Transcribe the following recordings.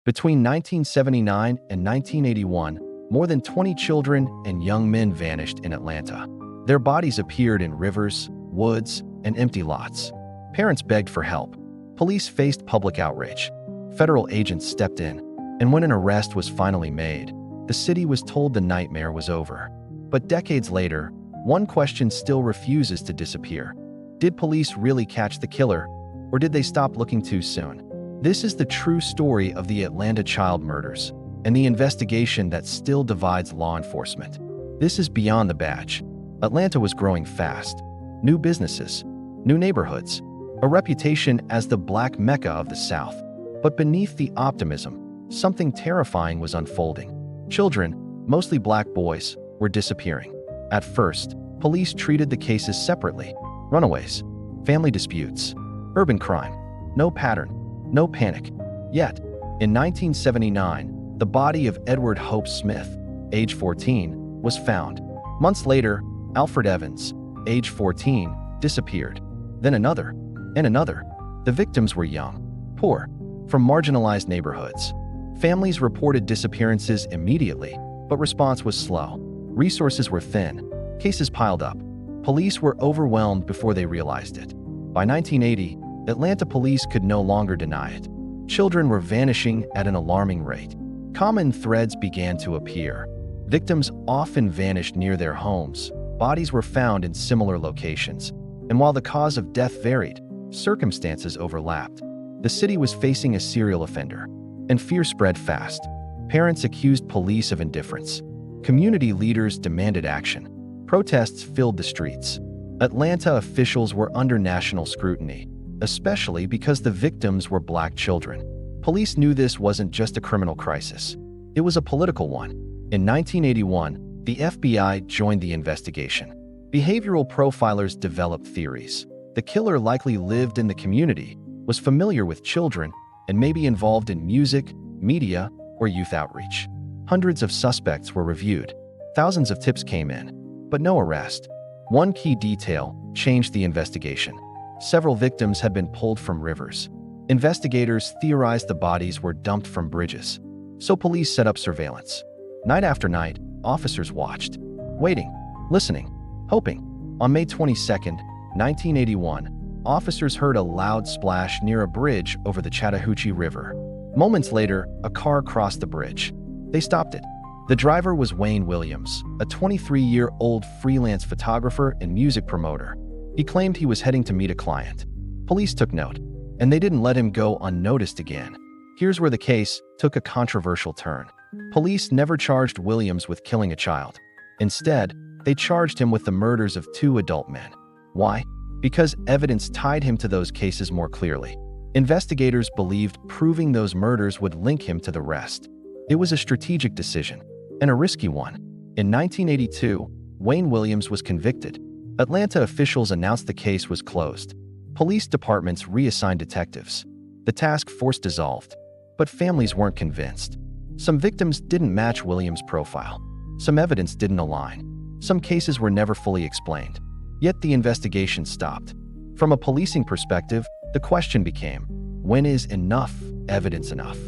Between 1979 and 1981, more than 20 children and young men vanished in Atlanta. Their bodies appeared in rivers, woods, and empty lots. Parents begged for help. Police faced public outrage. Federal agents stepped in, and when an arrest was finally made, the city was told the nightmare was over. But decades later, one question still refuses to disappear. Did police really catch the killer, or did they stop looking too soon? This is the true story of the Atlanta child murders and the investigation that still divides law enforcement. This is Beyond the Badge. Atlanta was growing fast. New businesses, new neighborhoods, a reputation as the Black Mecca of the South. But beneath the optimism, something terrifying was unfolding. Children, mostly black boys, were disappearing. At first, police treated the cases separately. Runaways, family disputes, urban crime. No pattern, no panic. Yet, in 1979, the body of Edward Hope Smith, age 14, was found. Months later, Alfred Evans, age 14, disappeared. Then another, and another. The victims were young, poor, from marginalized neighborhoods. Families reported disappearances immediately, but response was slow. Resources were thin. Cases piled up. Police were overwhelmed before they realized it. By 1980, Atlanta police could no longer deny it. Children were vanishing at an alarming rate. Common threads began to appear. Victims often vanished near their homes. Bodies were found in similar locations. And while the cause of death varied, circumstances overlapped. The city was facing a serial offender, and fear spread fast. Parents accused police of indifference. Community leaders demanded action. Protests filled the streets. Atlanta officials were under national scrutiny, especially because the victims were black children. Police knew this wasn't just a criminal crisis. It was a political one. In 1981, the FBI joined the investigation. Behavioral profilers developed theories. The killer likely lived in the community, was familiar with children, and may be involved in music, media, or youth outreach. Hundreds of suspects were reviewed. Thousands of tips came in, but no arrest. One key detail changed the investigation. Several victims had been pulled from rivers. Investigators theorized the bodies were dumped from bridges. So police set up surveillance. Night after night, officers watched, waiting, listening, hoping. On May 22, 1981, officers heard a loud splash near a bridge over the Chattahoochee River. Moments later, a car crossed the bridge. They stopped it. The driver was Wayne Williams, a 23-year-old freelance photographer and music promoter. He claimed he was heading to meet a client. Police took note, and they didn't let him go unnoticed again. Here's where the case took a controversial turn. Police never charged Williams with killing a child. Instead, they charged him with the murders of 2 adult men. Why? Because evidence tied him to those cases more clearly. Investigators believed proving those murders would link him to the rest. It was a strategic decision, and a risky one. In 1982, Wayne Williams was convicted. Atlanta officials announced the case was closed. Police departments reassigned detectives. The task force dissolved, but families weren't convinced. Some victims didn't match Williams' profile. Some evidence didn't align. Some cases were never fully explained. Yet the investigation stopped. From a policing perspective, the question became, when is enough evidence enough?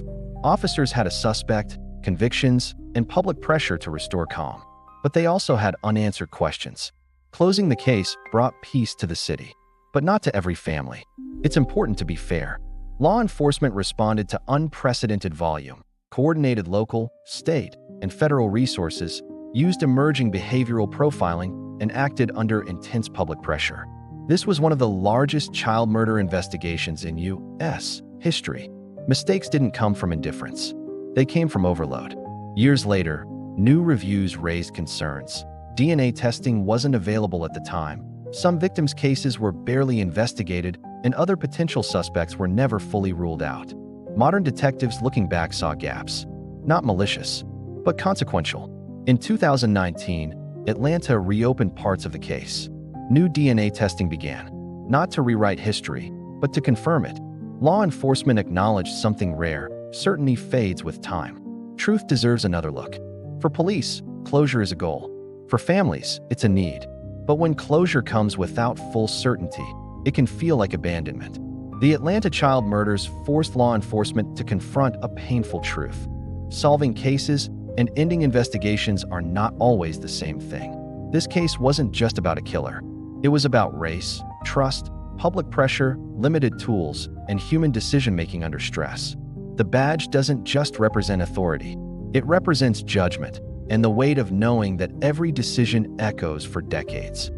Officers had a suspect, convictions, and public pressure to restore calm. But they also had unanswered questions. Closing the case brought peace to the city, but not to every family. It's important to be fair. Law enforcement responded to unprecedented volume, coordinated local, state, and federal resources, used emerging behavioral profiling, and acted under intense public pressure. This was one of the largest child murder investigations in U.S. history. Mistakes didn't come from indifference. They came from overload. Years later, new reviews raised concerns. DNA testing wasn't available at the time. Some victims' cases were barely investigated, and other potential suspects were never fully ruled out. Modern detectives looking back saw gaps. Not malicious, but consequential. In 2019, Atlanta reopened parts of the case. New DNA testing began, not to rewrite history, but to confirm it. Law enforcement acknowledged something rare: certainty fades with time. Truth deserves another look. For police, closure is a goal. For families, it's a need. But when closure comes without full certainty, it can feel like abandonment. The Atlanta child murders forced law enforcement to confront a painful truth. Solving cases and ending investigations are not always the same thing. This case wasn't just about a killer. It was about race, trust, public pressure, limited tools, and human decision-making under stress. The badge doesn't just represent authority. It represents judgment and the weight of knowing that every decision echoes for decades.